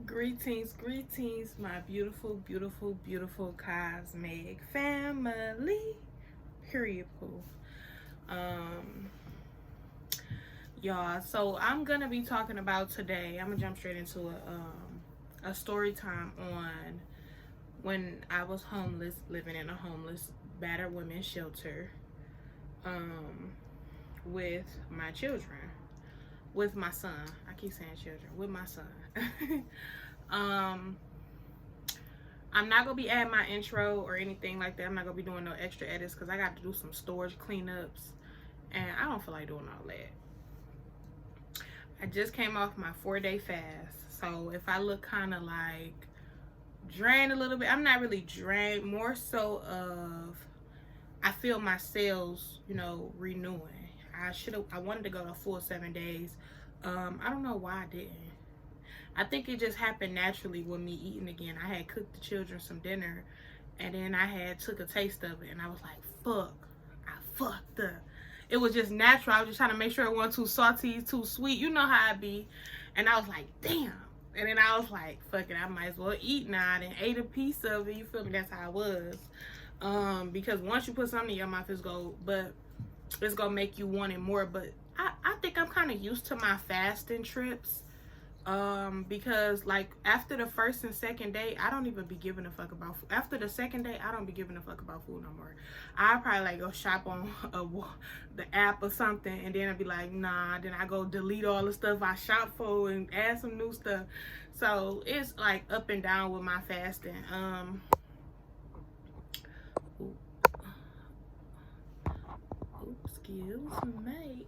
Greetings, my beautiful cosmic family. Period. Pooh. Um, y'all. So I'm gonna be talking about today. I'm gonna jump straight into a story time on when I was homeless, living in a homeless, battered women's shelter, um, with my children, with my son. I keep saying children, with my son. um I'm not gonna be adding my intro or anything like that. I'm not gonna be doing no extra edits because I got to do some storage cleanups and I don't feel like doing all that. I just came off my 4-day fast, so if I look kind of like drained a little bit, I'm not really drained, more so of I feel my cells, renewing. I wanted to go a full 7 days. I don't know why I didn't. I think it just happened naturally with me eating again. I had cooked the children some dinner and then I had took a taste of it and I was like, fuck, I fucked up. It was just natural. I was just trying to make sure it wasn't too salty, too sweet. You know how I be. And I was like, damn. And then I was like, fuck it, I might as well eat now. And ate a piece of it. You feel me? That's how I was. Because once you put something in your mouth, it's gonna make you want it more. But I think I'm kind of used to my fasting trips. Because like after the first and second day, I don't even be giving a fuck about food. After the second day, I don't be giving a fuck about food no more. I probably like go shop on the app or something, and then I'd be like, nah. Then I go delete all the stuff I shop for and add some new stuff. So it's like up and down with my fasting. Excuse me.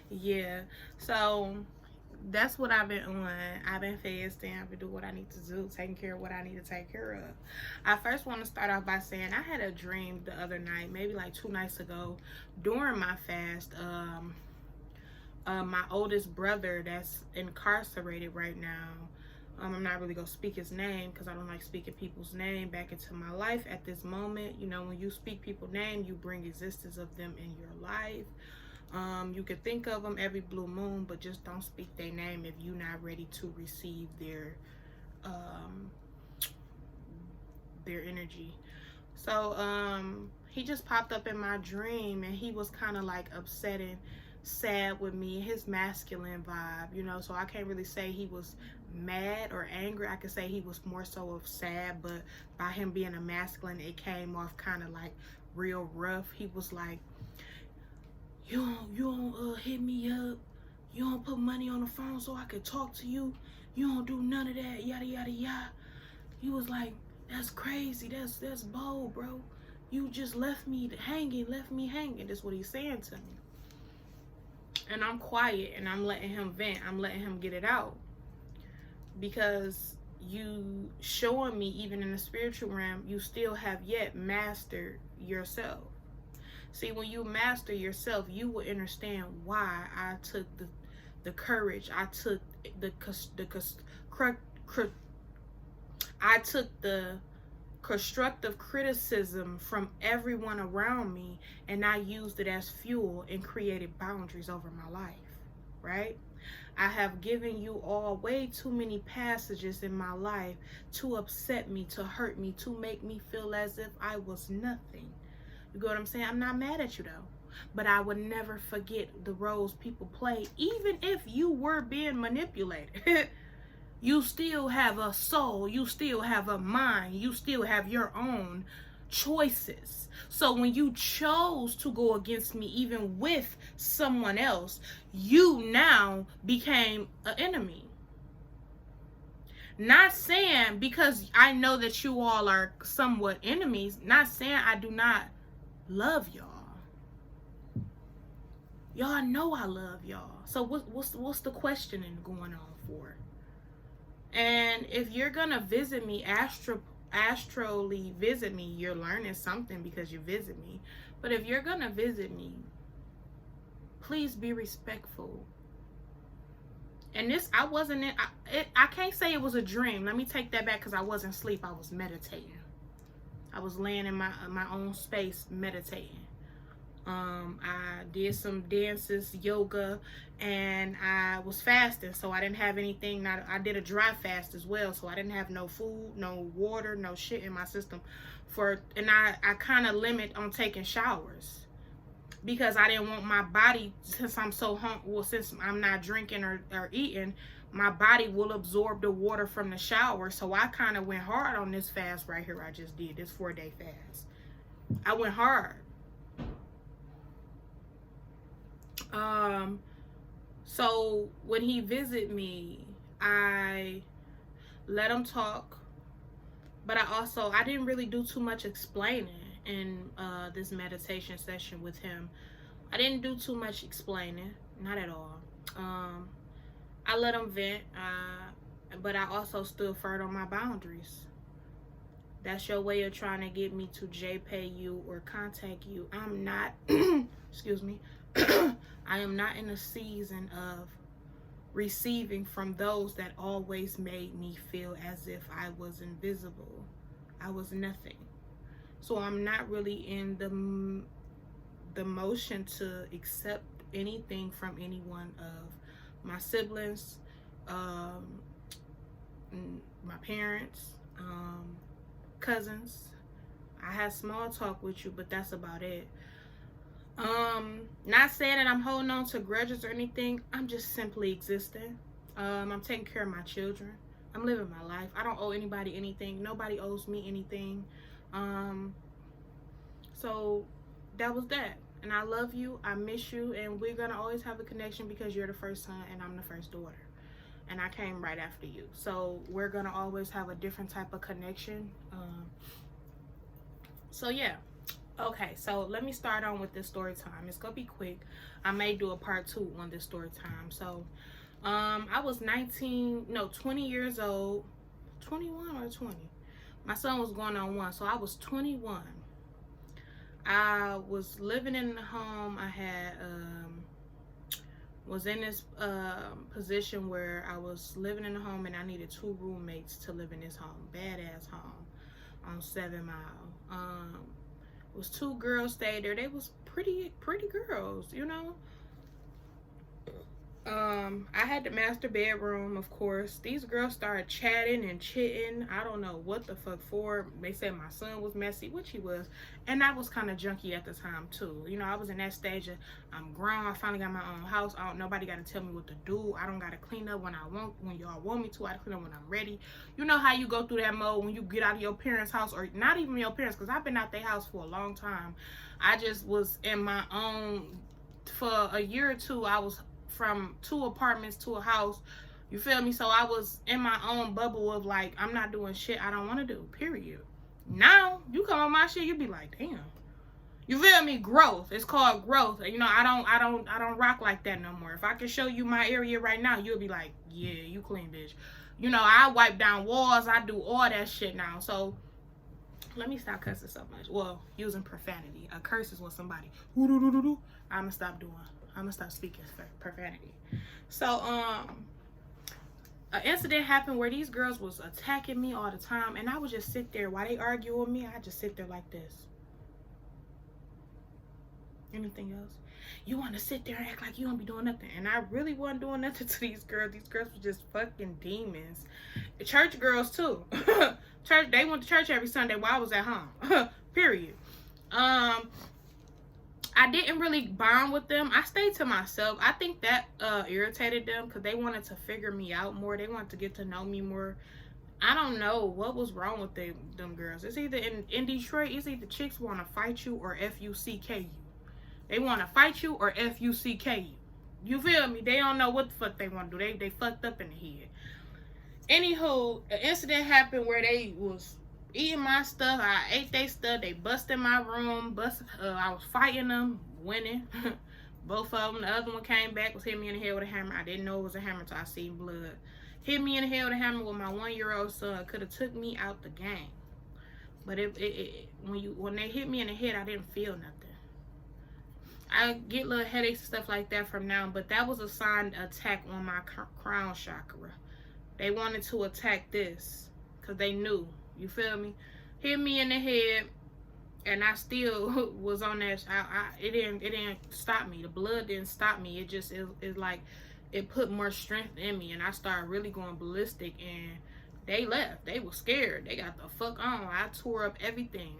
Yeah. So that's what I've been on. I've been fasting. I've been doing what I need to do, taking care of what I need to take care of. I first want to start off by saying I had a dream the other night, maybe like 2 nights ago, during my fast. My oldest brother that's incarcerated right now. I'm not really gonna speak his name because I don't like speaking people's name back into my life at this moment. When you speak people's name, you bring existence of them in your life. You can think of them every blue moon, but just don't speak their name if you're not ready to receive their energy. So he just popped up in my dream and he was kind of like upset and sad with me, his masculine vibe, so I can't really say he was mad or angry. I could say he was more so of sad, but by him being a masculine, it came off kind of like real rough. He was like, you don't hit me up. You don't put money on the phone so I could talk to you. You don't do none of that, yada, yada, yada. He was like, that's crazy. That's bold, bro. You just left me hanging. That's what he's saying to me. And I'm quiet and I'm letting him vent. I'm letting him get it out. Because you showing me, even in the spiritual realm, you still have yet mastered yourself. See, when you master yourself, you will understand why I took the courage. I took the constructive criticism from everyone around me, and I used it as fuel and created boundaries over my life, right? I have given you all way too many passages in my life to upset me, to hurt me, to make me feel as if I was nothing. You get what I'm saying? I'm not mad at you though, but I would never forget the roles people play, even if you were being manipulated. You still have a soul, you still have a mind, you still have your own choices. So when you chose to go against me, even with someone else, you now became an enemy. Not saying, because I know that you all are somewhat enemies, not saying I do not love y'all. Y'all know I love y'all. So what's the questioning going on for? And if you're gonna visit me, astrally visit me, you're learning something because you visit me. But if you're gonna visit me, please be respectful. And this, I wasn't in, I can't say it was a dream. Let me take that back, because I wasn't asleep. I was meditating. I was laying in my own space meditating. I did some dances, yoga, and I was fasting, so I didn't have anything. I did a dry fast as well, so I didn't have no food, no water, no shit in my system. And I kind of limit on taking showers because I didn't want my body, since I'm so since I'm not drinking or eating, my body will absorb the water from the shower. So I kind of went hard on this fast right here. I just did this 4-day fast. I went hard. So when he visited me, I let him talk, but I didn't really do too much explaining in this meditation session with him. I didn't do too much explaining, not at all. I let him vent, but I also stood firm on my boundaries. That's your way of trying to get me to JPay you or contact you. I'm not, excuse me, I am not in a season of receiving from those that always made me feel as if I was invisible. I was nothing. So I'm not really in the motion to accept anything from any one of my siblings, my parents, cousins. I had small talk with you, but that's about it. Not saying that I'm holding on to grudges or anything. I'm just simply existing. I'm taking care of my children. I'm living my life. I don't owe anybody anything. Nobody owes me anything. So that was that. And I love you. I miss you. And we're going to always have a connection because you're the first son and I'm the first daughter. And I came right after you. So we're going to always have a different type of connection. So yeah. Okay, so let me start on with this story time. It's gonna be quick. I may do a part 2 on this story time. So I was 20 years old. 21 or 20. My son was going on 1, so I was 21. I was living in the home. I had was in this position where I was living in the home and I needed 2 roommates to live in this home. Badass home on 7 Mile. It was 2 girls stayed there. They was pretty girls, you know. I had the master bedroom, of course. These girls started chatting and chitting. I don't know what the fuck for. They said my son was messy, which he was. And I was kind of junky at the time, too. You know, I was in that stage of, I'm grown. I finally got my own house. Nobody got to tell me what to do. I don't got to clean up when y'all want me to. I clean up when I'm ready. You know how you go through that mode when you get out of your parents' house, or not even your parents, because I've been out their house for a long time. I just was in my own, for a year or 2, I was from 2 apartments to a house, you feel me? So I was in my own bubble of like, I'm not doing shit I don't want to do, period. Now you come on my shit, you be like, damn, you feel me? Growth. It's called growth. You know, I don't rock like that no more. If I can show you my area right now, you'll be like, yeah, you clean, bitch. You know, I wipe down walls, I do all that shit now. So let me stop cussing so much. Well, using profanity. A curse is what somebody I'ma stop doing. I'm gonna stop speaking profanity. So an incident happened where these girls was attacking me all the time, and I would just sit there while they argue with me. I just sit there like this. Anything else? You want to sit there and act like you don't be doing nothing, and I really wasn't doing nothing to these girls. These girls were just fucking demons. Church girls too. Church. They went to church every Sunday while I was at home. Period. I didn't really bond with them. I stayed to myself. I think that irritated them because they wanted to figure me out more. They wanted to get to know me more. I don't know what was wrong with them girls. It's either in Detroit, it's either chicks want to fight you or F-U-C-K you. They want to fight you or F-U-C-K you. You feel me? They don't know what the fuck they want to do. They fucked up in the head. Anywho, an incident happened where they was eating my stuff. I ate their stuff. They busted my room. I was fighting them, winning. Both of them. The other one came back, was hitting me in the head with a hammer. I didn't know it was a hammer until I seen blood. Hit me in the head with a hammer with my 1-year-old son. Could have took me out the game. But when they hit me in the head, I didn't feel nothing. I get little headaches and stuff like that from now, but that was a sign attack on my crown chakra. They wanted to attack this because they knew. You feel me? Hit me in the head. and I still was on that. It didn't stop me. The blood didn't stop me. It's like it put more strength in me, and I started really going ballistic. And they left. They were scared. They got the fuck on. I tore up everything.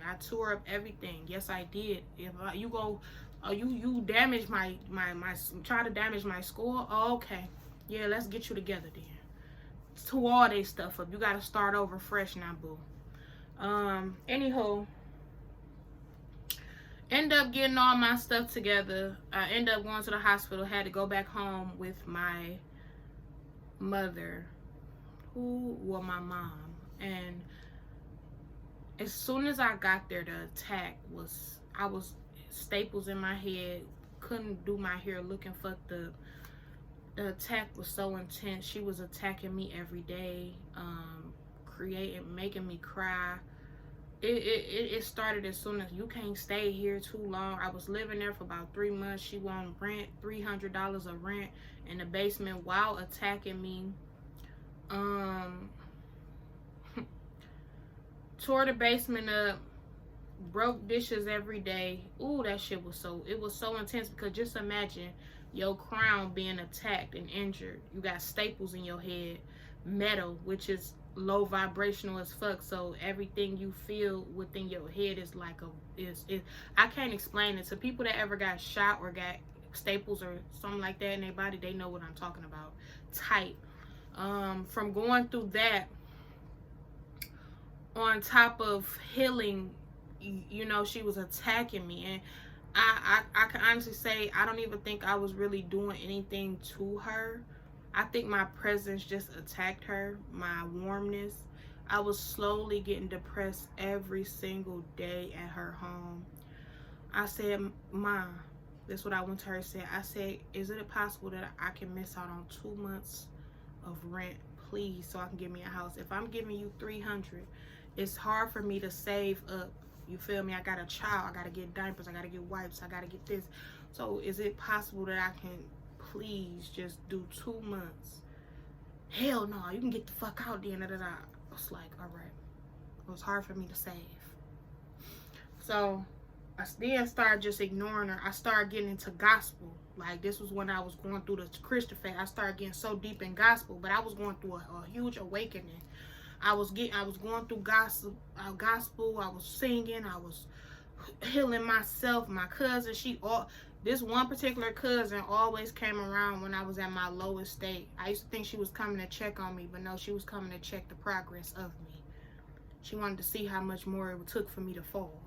Yes, I did. If you go, you damage my try to damage my score. Oh, okay, yeah, let's get you together then. To all they stuff up. You got to start over fresh now, boo. Anywho, end up getting all my stuff together. I end up going to the hospital. Had to go back home with my mother, my mom. And as soon as I got there, the attack was, I was staples in my head, couldn't do my hair, looking fucked up. The attack was so intense. She was attacking me every day, making me cry. It started as soon as, you can't stay here too long. I was living there for about 3 months. She wanted rent, $300 of rent in the basement while attacking me. Tore the basement up, broke dishes every day. Ooh, that shit was so intense, because just imagine your crown being attacked and injured. You got staples in your head, metal, which is low vibrational as fuck, so everything you feel within your head is like I can't explain it. To people that ever got shot or got staples or something like that in their body, they know what I'm talking about. Tight. From going through that, on top of healing, you know, she was attacking me, and I can honestly say I don't even think I was really doing anything to her. I think my presence just attacked her, my warmness. I was slowly getting depressed every single day at her home. I said, Ma, that's what I went to her and said. I said, is it possible that I can miss out on 2 months of rent, please, so I can get me a house? If I'm giving you $300, it's hard for me to save up. You feel me? I got a child. I got to get diapers. I got to get wipes. I got to get this. So is it possible that I can please just do 2 months? Hell no, you can get the fuck out then. I was like, all right. It was hard for me to save. So I then started just ignoring her. I started getting into gospel. Like, this was when I was going through the Christian faith. I started getting so deep in gospel, but I was going through a huge awakening. I was going through gospel. I was singing. I was healing myself. My cousin, this one particular cousin always came around when I was at my lowest state. I used to think she was coming to check on me, but no, she was coming to check the progress of me. She wanted to see how much more it took for me to fall.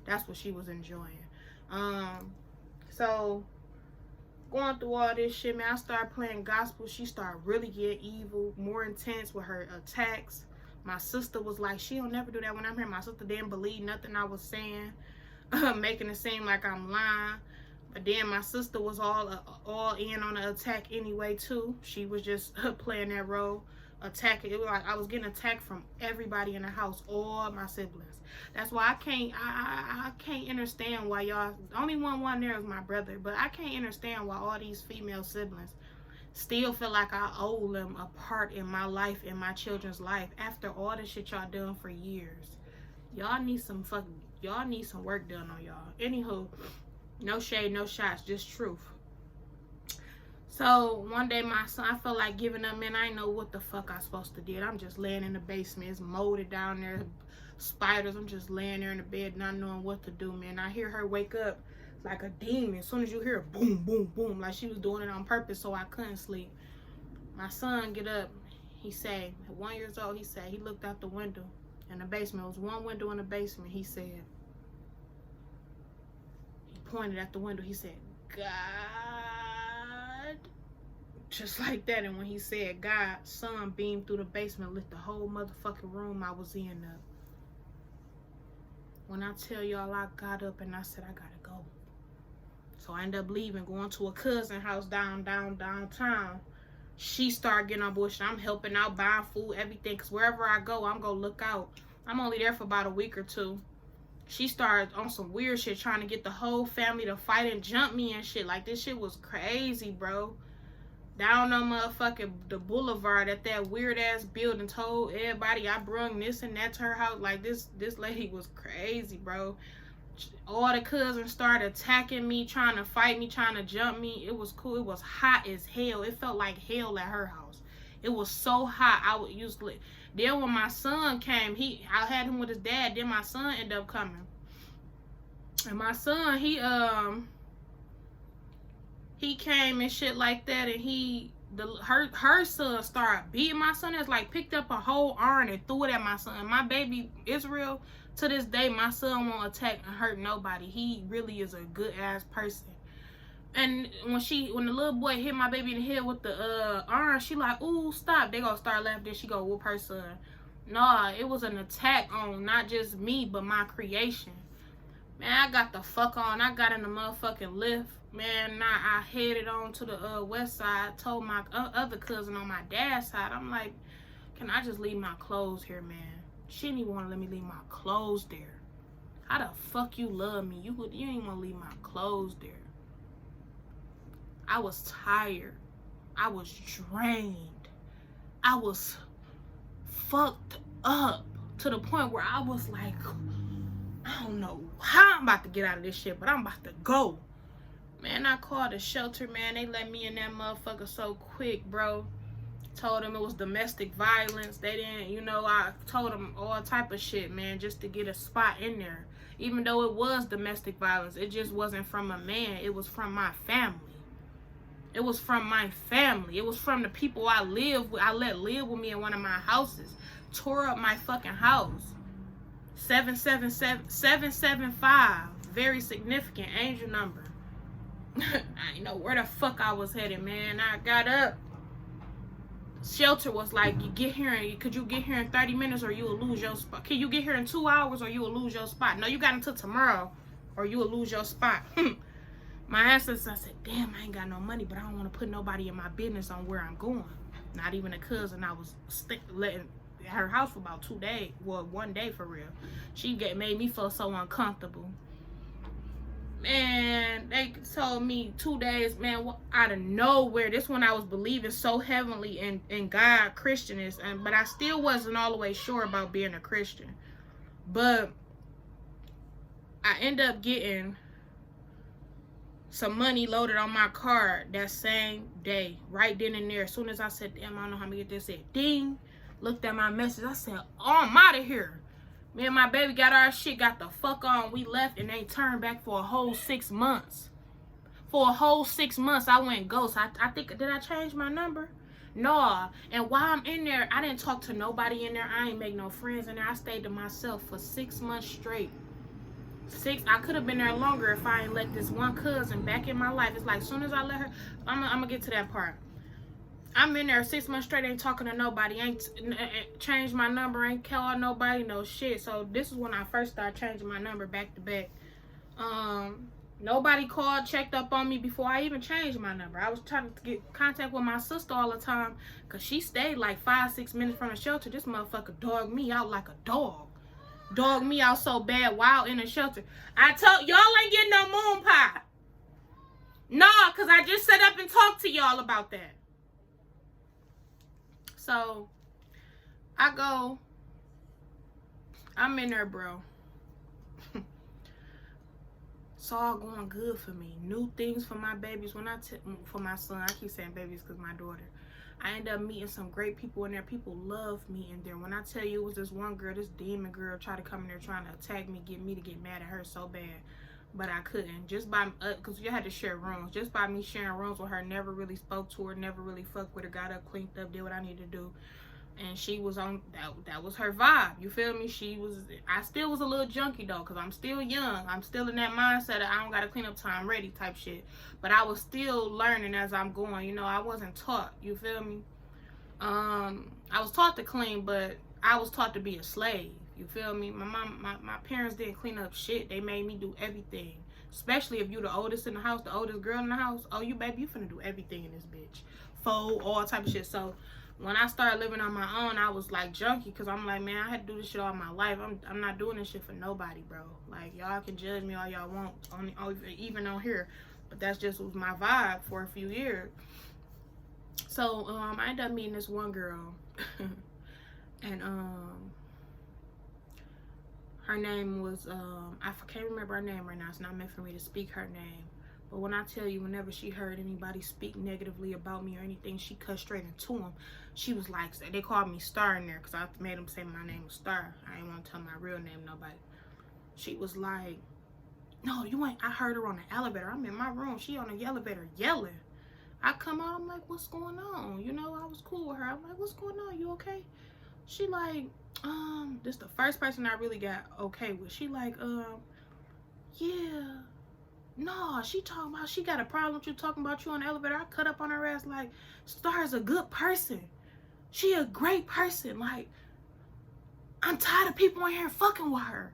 That's what she was enjoying. So going through all this shit, man, I started playing gospel. She started really getting evil, more intense with her attacks. My sister was like, she don't never do that when I'm here. My sister didn't believe nothing I was saying, making it seem like I'm lying. But then my sister was all in on the attack anyway too. She was just playing that role, attacking. It was like I was getting attacked from everybody in the house, all my siblings. That's why I can't understand why y'all. The only one there is my brother, but I can't understand why all these female siblings still feel like I owe them a part in my life, in my children's life, after all the shit y'all done for years. Y'all need some work done on y'all. Anywho, no shade, no shots, just truth. So one day my son, I felt like giving up, man. I didn't know what the fuck I supposed to do. I'm just laying in the basement. It's molded down there, spiders. I'm just laying there in the bed, not knowing what to do, man. I hear her wake up like a demon. As soon as you hear it, boom, boom, boom, like she was doing it on purpose so I couldn't sleep. My son get up. He said, at 1 year old, he said, he looked out the window in the basement. It was one window in the basement. He said, he pointed at the window. He said, God. Just like that. And when he said God, sun beamed through the basement, lit the whole motherfucking room I was in up. When I tell y'all, I got up and I said, I gotta go. So I ended up leaving, going to a cousin house downtown. She started getting on bullshit. I'm helping out, buying food, everything. Because wherever I go, I'm going to look out. I'm only there for about a week or two. She started on some weird shit, trying to get the whole family to fight and jump me and shit. Like, this shit was crazy, bro. down on motherfucking the boulevard at that weird ass building, told everybody I brung this and that to her house. Like, this lady was crazy, bro. All the cousins started attacking me, trying to fight me, trying to jump me. It was cool. It was hot as hell. It felt like hell at her house. It was so hot. I would usually. Then when my son came, I had him with his dad. Then my son ended up coming, and my son he came and shit like that, and her son started beating my son. It's like picked up a whole iron and threw it at my son. My baby Israel, to this day, my son won't attack and hurt nobody. He really is a good ass person. And when the little boy hit my baby in the head with the iron, she like, ooh, stop. They gonna start laughing. Then she go whoop her son. Nah, it was an attack on not just me, but my creation. Man, I got the fuck on. I got in the motherfucking lift. Man, I headed on to the west side. Told my other cousin on my dad's side, I'm like, can I just leave my clothes here, man? She didn't even want to let me leave my clothes there. How the fuck you love me? You didn't want to leave my clothes there. I was tired. I was drained. I was fucked up to the point where I was like, I don't know how I'm about to get out of this shit, but I'm about to go. Man, I called the shelter, man. They let me in that motherfucker so quick, bro. Told them it was domestic violence. They didn't, I told them all type of shit, man, just to get a spot in there. Even though it was domestic violence, it just wasn't from a man. It was from my family. It was from my family. It was from the people I let live with me in one of my houses. Tore up my fucking house. 775. Very significant angel number. I didn't know where the fuck I was headed, man. I got up. Shelter was like, could you get here in 30 minutes or you will lose your spot? Can you get here in 2 hours or you will lose your spot? No, you got until tomorrow or you will lose your spot. My ancestors, I said, damn, I ain't got no money, but I don't want to put nobody in my business on where I'm going. Not even a cousin. I was letting her house for about 2 days. Well, 1 day for real. She made me feel so uncomfortable. Man, they told me 2 days, man, out of nowhere. This one I was believing so heavily in God, Christianness, but I still wasn't all the way sure about being a Christian. But I ended up getting some money loaded on my card that same day, right then and there. As soon as I said, damn, I don't know how to get this, it said ding. Looked at my message. I said, oh, I'm out of here. Me and my baby got our shit, got the fuck on. We left and they turned back for a whole 6 months. For a whole 6 months, I went ghost. I think, did I change my number? No. And while I'm in there, I didn't talk to nobody in there. I ain't make no friends in there. I stayed to myself for 6 months straight. I could have been there longer if I ain't let this one cousin back in my life. It's like, as soon as I let her, I'm gonna get to that part. I'm in there 6 months straight, ain't talking to nobody, ain't changed my number, ain't called nobody, no shit. So this is when I first started changing my number back to back. Nobody called, checked up on me before I even changed my number. I was trying to get contact with my sister all the time because she stayed like 5-6 minutes from the shelter. This motherfucker dogged me out like a dog. Dogged me out so bad while in the shelter. I told y'all ain't getting no moon pie. Nah, because I just set up and talked to y'all about that. So, I'm in there, bro. It's all going good for me. New things for my babies. For my son, I keep saying babies because my daughter. I ended up meeting some great people in there. People love me in there. When I tell you it was this one girl, this demon girl, tried to come in there trying to attack me, get me to get mad at her so bad. But I couldn't. Just by, because you had to share rooms. Just by me sharing rooms with her, never really spoke to her, never really fucked with her, got up, cleaned up, did what I needed to do. And she was on, that was her vibe. You feel me? I still was a little junkie though, because I'm still young. I'm still in that mindset of I don't got to clean up till I'm ready type shit. But I was still learning as I'm going. I wasn't taught. You feel me? I was taught to clean, but I was taught to be a slave. You feel me? My parents didn't clean up shit. They made me do everything. Especially if you the oldest in the house, the oldest girl in the house. Oh, you baby, you finna do everything in this bitch. Fold, all type of shit. So when I started living on my own, I was like junkie because I'm like, man, I had to do this shit all my life. I'm not doing this shit for nobody, bro. Like, y'all can judge me all y'all want, even on here. But that's just was my vibe for a few years. So I ended up meeting this one girl, and her name was I can't remember her name right now. It's not meant for me to speak her name. But when I tell you, whenever she heard anybody speak negatively about me or anything, she cut straight into them. She was like, they called me Star in there because I made them say my name was Star. I didn't want to tell my real name to nobody. She was like, no, you ain't. I heard her on the elevator. I'm in my room. She on the elevator yelling. I come out. I'm like, what's going on? You know, I was cool with her. I'm like, what's going on? You okay? She like, this the first person I really got okay with. She like, yeah. No, she talking about she got a problem with you talking about you on the elevator. I cut up on her ass like, Star's a good person. She a great person. Like, I'm tired of people in here fucking with her.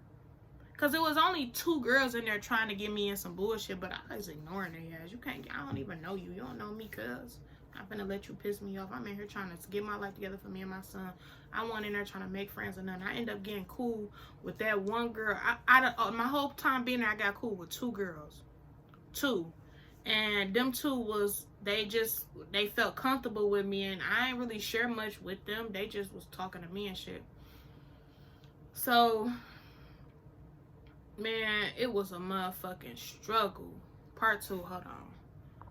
Because it was only 2 girls in there trying to get me in some bullshit, but I was ignoring their ass. You can't, I don't even know you. You don't know me, cuz. I'm finna let you piss me off. I'm in here trying to get my life together for me and my son. I wasn't in there trying to make friends or nothing. I ended up getting cool with that one girl. My whole time being there, I got cool with 2 girls. 2. And them 2 was, they felt comfortable with me, and I ain't really share much with them. They just was talking to me and shit. So, man, it was a motherfucking struggle. Part 2, hold on.